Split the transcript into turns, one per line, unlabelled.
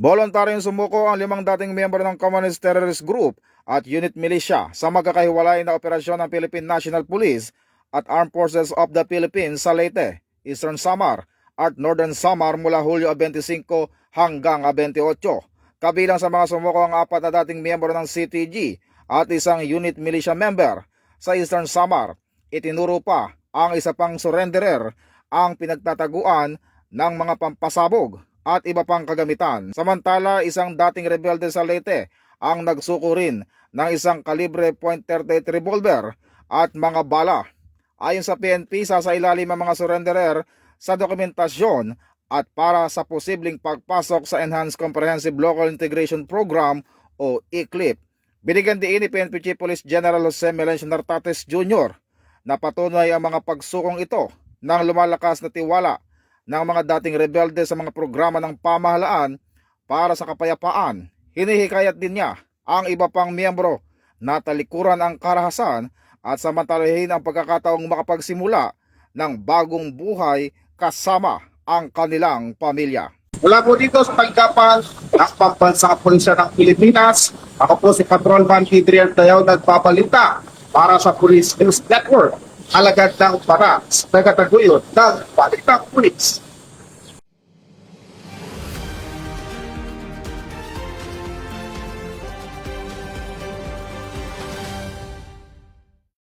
Voluntaryong sumuko ang 5 dating miyembro ng Communist Terrorist Group at Unit Militia sa magkakahiwalay na operasyon ng Philippine National Police at Armed Forces of the Philippines sa Leyte, Eastern Samar at Northern Samar mula Hulyo 25 hanggang 28. Kabilang sa mga sumuko ang 4 na dating miyembro ng CTG at isang Unit Militia member. Sa Eastern Samar, itinuro pa ang isa pang surrenderer ang pinagtataguan ng mga pampasabog at iba pang kagamitan. Samantala, isang dating rebelde sa Leyte ang nagsuko rin ng isang kalibre .38 revolver at mga bala. Ayon sa PNP, sasailalim ang mga surrenderer sa dokumentasyon at para sa posibleng pagpasok sa Enhanced Comprehensive Local Integration Program o ECLIP. Binigyan diin ni PNP Chief Police General Jose Melencio Nartates Jr. na patunay ang mga pagsukong ito ng lumalakas na tiwala ng mga dating rebelde sa mga programa ng pamahalaan para sa kapayapaan. Hinihikayat din niya ang iba pang miyembro na talikuran ang karahasan at samantalahin ang pagkakataong makapagsimula ng bagong buhay kasama ang kanilang pamilya.
Mula po dito sa tanggapan ng Pambansang Pulisya ng Pilipinas, ako po si Patrol Van Adrian Tayaw nagpapalita para sa Police News Network. Alagad ng para sa tagataguyod ng Balitang Pulis.